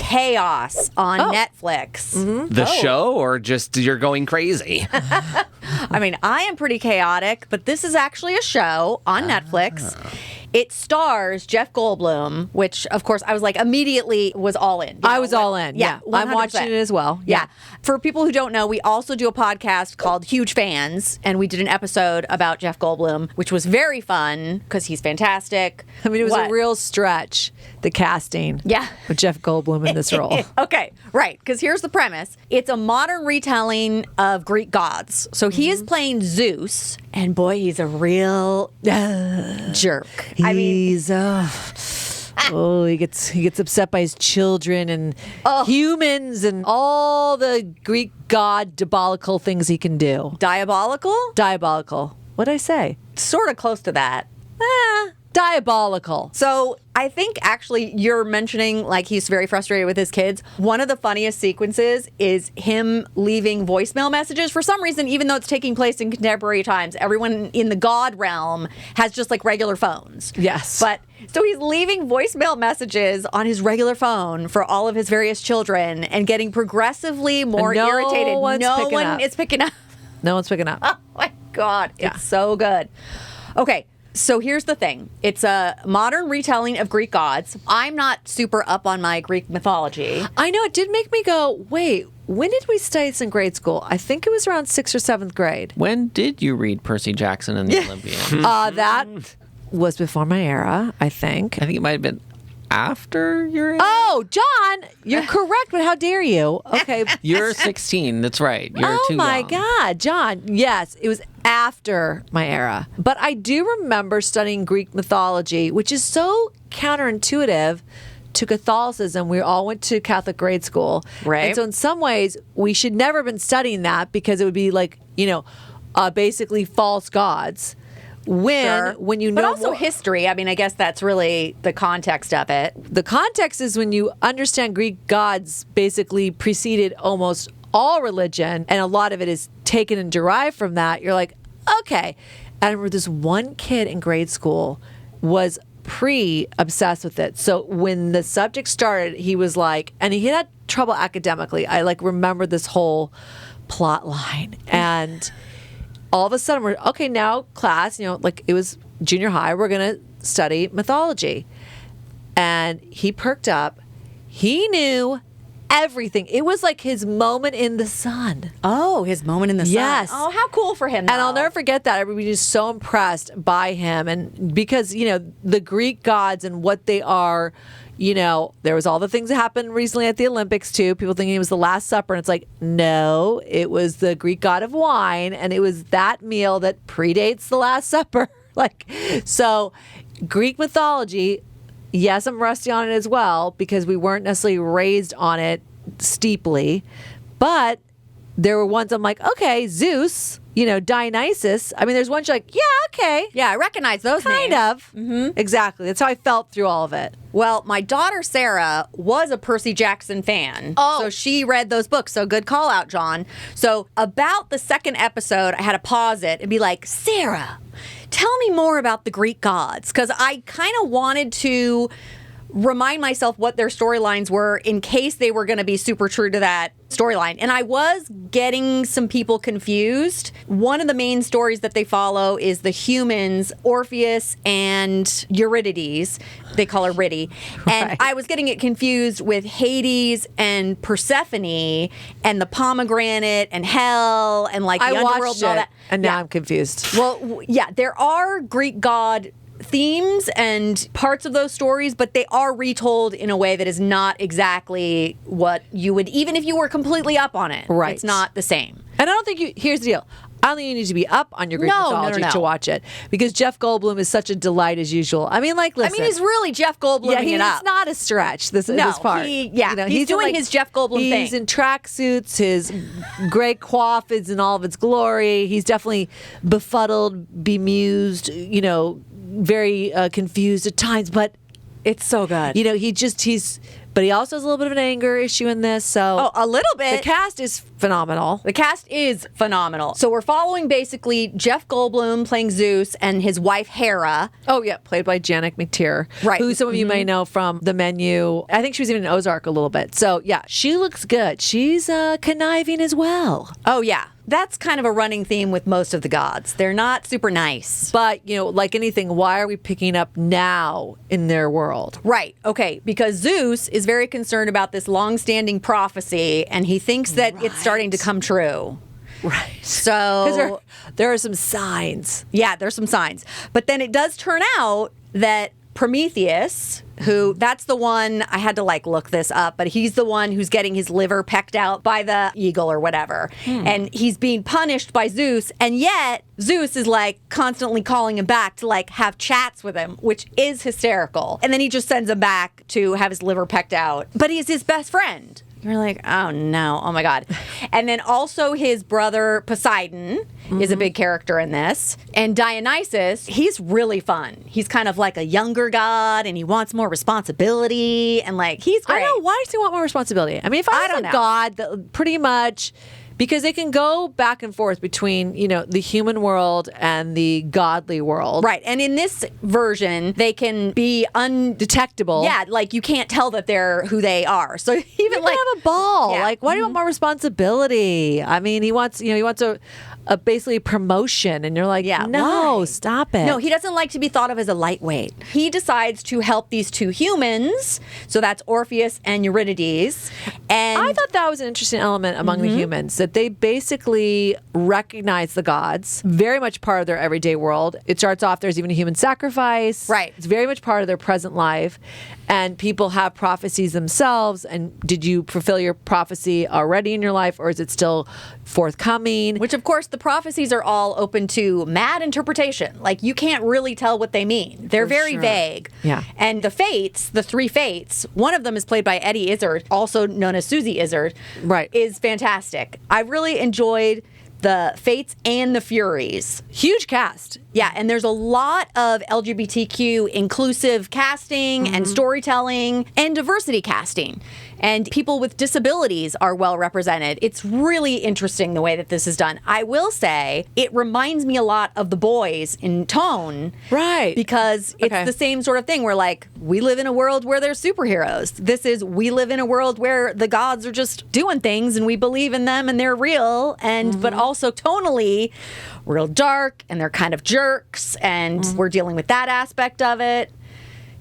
Kaos on Netflix. The show, or just you're going crazy? I mean, I am pretty chaotic, but this is actually a show on Netflix. It stars Jeff Goldblum, which, of course, I was like, immediately was all in. I was all in. Yeah. 100%. I'm watching it as well. Yeah. For people who don't know, we also do a podcast called Huge Fans, and we did an episode about Jeff Goldblum, which was very fun because he's fantastic. I mean, it was a real stretch, the casting. Yeah. With Jeff Goldblum in this role. Okay, right. Because here's the premise. It's a modern retelling of Greek gods. So he is playing Zeus, and boy, he's a real jerk. He gets upset by his children and humans and all the Greek god diabolical things he can do. Diabolical? Diabolical. What'd I say? Sort of close to that. Diabolical. So I think actually you're mentioning like he's very frustrated with his kids. One of the funniest sequences is him leaving voicemail messages. For some reason, even though it's taking place in contemporary times, everyone in the god realm has just like regular phones. Yes. But so he's leaving voicemail messages on his regular phone for all of his various children and getting progressively more irritated. No one is picking up. No one's picking up. Oh my God. It's so good. Okay. So here's the thing. It's a modern retelling of Greek gods. I'm not super up on my Greek mythology. I know. It did make me go, wait, when did we study this in grade school? I think it was around 6th or 7th grade. When did you read Percy Jackson and the Olympian? That was before my era, I think. I think it might have been after your era? Oh, John, you're correct, but how dare you? Okay. You're 16. That's right. You're too Oh, my young. God, John. Yes, it was after my era. But I do remember studying Greek mythology, which is so counterintuitive to Catholicism. We all went to Catholic grade school. Right. And so in some ways, we should never have been studying that because it would be like, basically false gods. When you know, but also more, history. I mean, I guess that's really the context of it. the context is when you understand Greek gods basically preceded almost all religion, and a lot of it is taken and derived from that. You're like, okay. And I remember this one kid in grade school was obsessed with it. So when the subject started, he was like, and he had trouble academically. I remember this whole plot line, and all of a sudden we're okay now, class, it was junior high, we're gonna study mythology. And he perked up. He knew everything. It was like his moment in the sun. Oh, his moment in the sun. Yes. Oh, how cool for him. And I'll never forget that. Everybody was so impressed by him. And because, the Greek gods and what they are, there was all the things that happened recently at the Olympics too. People thinking it was the Last Supper. And it's like, no, it was the Greek god of wine. And it was that meal that predates the Last Supper. So Greek mythology, yes, I'm rusty on it as well because we weren't necessarily raised on it steeply. But there were ones I'm like, okay, Zeus, Dionysus. I mean, there's ones you're like, yeah, okay. Yeah, I recognize those Kind names. of. Mm-hmm. Exactly. That's how I felt through all of it. Well, my daughter Sarah was a Percy Jackson fan. Oh. So she read those books. So good call out, John. So about the second episode, I had to pause it and be like, Sarah, tell me more about the Greek gods. Because I kind of wanted to remind myself what their storylines were in case they were going to be super true to that storyline. And I was getting some people confused. One of the main stories that they follow is the humans, Orpheus and Eurydice. They call her Riddy. And Right. I was getting it confused with Hades and Persephone and the pomegranate and hell and like the I underworld watched and all it, that. and now I'm confused. Well, yeah, there are Greek god themes and parts of those stories, but they are retold in a way that is not exactly what you would, even if you were completely up on it. Right. It's not the same. And I don't think here's the deal. I don't think you need to be up on your Greek mythology no. to watch it because Jeff Goldblum is such a delight as usual. I mean, listen. I mean, he's really Jeff Goldbluming yeah, it up. It's not a stretch, this part. He's doing his Jeff Goldblum thing. He's in tracksuits. His gray coif is in all of its glory. He's definitely befuddled, bemused, very confused at times, but It's so good. he's But he also has a little bit of an anger issue in this. So Oh, a little bit. the cast is phenomenal. The cast is phenomenal. So we're following basically Jeff Goldblum playing Zeus and his wife Hera. Oh, yeah, played by Janet McTeer. Right. Who some of you may know from The Menu. I think she was even in Ozark a little bit. So, yeah, she looks good. She's conniving as well. Oh, yeah. That's kind of a running theme with most of the gods. They're not super nice. But, like anything, why are we picking up now in their world? Right. Okay. Because Zeus is very concerned about this long-standing prophecy, and he thinks that it's starting to come true. Right. So Because there are some signs. yeah, there's some signs. But then it does turn out that Prometheus, that's the one, I had to look this up, but he's the one who's getting his liver pecked out by the eagle or whatever. And he's being punished by Zeus, and yet Zeus is constantly calling him back to have chats with him, which is hysterical. And then he just sends him back to have his liver pecked out. But he's his best friend. You're like, oh no, oh my God. And then also his brother Poseidon is a big character in this. And Dionysus, he's really fun. He's kind of like a younger god and he wants more responsibility and he's great. I know. Why does he want more responsibility? I mean, if I was don't a know. god, that pretty much... Because they can go back and forth between, the human world and the godly world. Right. And in this version, they can be undetectable. Yeah, you can't tell that they're who they are. So even You can have a ball. Yeah. Why do you want more responsibility? I mean, he wants a basically promotion, and you're like, Yeah, no, why? stop it. No, he doesn't like to be thought of as a lightweight. He decides to help these two humans. So that's Orpheus and Eurydice. And I thought that was an interesting element among the humans, that they basically recognize the gods, very much part of their everyday world. It starts off, there's even a human sacrifice. Right. It's very much part of their present life. And people have prophecies themselves. And did you fulfill your prophecy already in your life, or is it still forthcoming? Which, of course, the prophecies are all open to mad interpretation. You can't really tell what they mean. They're very sure. vague. Yeah. And the fates, the three fates, one of them is played by Eddie Izzard, also known as Susie Izzard, Right. is fantastic. I really enjoyed the Fates and the Furies. Huge cast. Yeah, and there's a lot of LGBTQ inclusive casting and storytelling and diversity casting. And people with disabilities are well represented. It's really interesting the way that this is done. I will say it reminds me a lot of The Boys in tone. Right. Because it's the same sort of thing where we live in a world where there's superheroes. This is we live in a world where the gods are just doing things and we believe in them and they're real, and but also tonally real dark, and they're kind of jerks, and we're dealing with that aspect of it.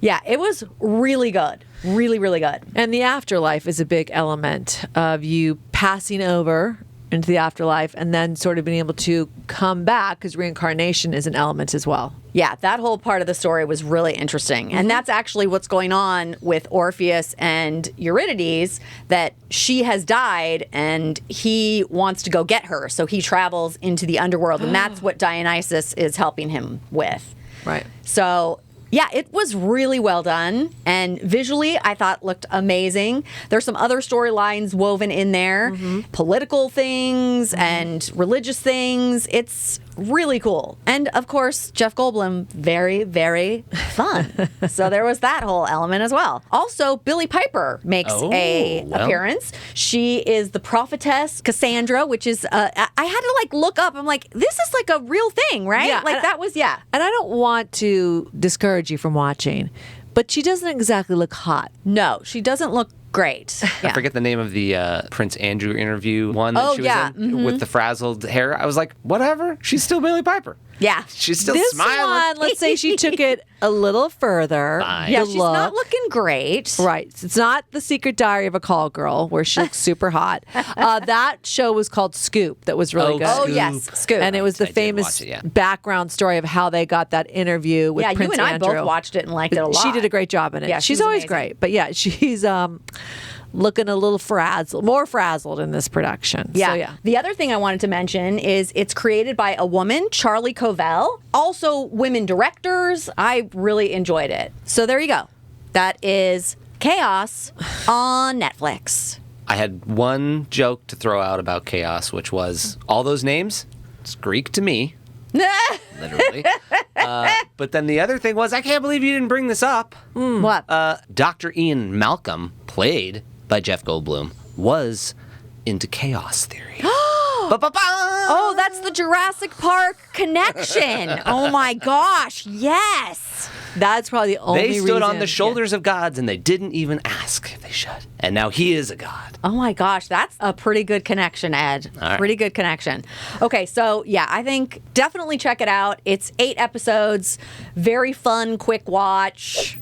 Yeah, it was really good. Really, really good. And the afterlife is a big element of you passing over into the afterlife and then sort of being able to come back, because reincarnation is an element as well. Yeah, that whole part of the story was really interesting. And that's actually what's going on with Orpheus and Eurydice, that she has died and he wants to go get her. So he travels into the underworld, and that's what Dionysus is helping him with. Right. So yeah, it was really well done. And visually, I thought looked amazing. There's some other storylines woven in there, political things and religious things. It's really cool. And of course, Jeff Goldblum, very, very fun. So there was that whole element as well. Also, Billie Piper makes appearance. She is the prophetess Cassandra, which is, I had to look up. I'm like, this is a real thing, right? Yeah, that was. And I don't want to discourage you from watching, but she doesn't exactly look hot. No, she doesn't look great. I forget the name of the Prince Andrew interview one that she was in with the frazzled hair. I was like, whatever. She's still Billie Piper. Yeah. She's still This smiling. one, let's say she took it a little further. Fine. Yeah, The she's not look. looking great. Right. It's not The Secret Diary of a Call Girl, where she looks super hot. That show was called Scoop. That was really good. Oh, Scoop. yes. Scoop. And it was the I did famous watch it, yeah. background story of how they got that interview with Yeah, Prince you and Andrew. I both watched it and liked it a lot. She did a great job in it. Yeah, she's she's always amazing. great. But yeah, she's looking a little more frazzled in this production. Yeah. So, yeah. The other thing I wanted to mention is it's created by a woman, Charlie Covell. Also, women directors. I really enjoyed it. So there you go. That is Kaos on Netflix. I had one joke to throw out about Chaos, which was all those names. It's Greek to me, literally. But then the other thing was, I can't believe you didn't bring this up. What? Dr. Ian Malcolm played by Jeff Goldblum, was into chaos theory. Oh, that's the Jurassic Park connection. Oh my gosh, yes. That's probably the only They stood on reason. the shoulders of gods and they didn't even ask if they should. And now he is a god. Oh my gosh, that's a pretty good connection, Ed. All right. Pretty good connection. Okay, so yeah, I think definitely check it out. It's 8 episodes, very fun, quick watch.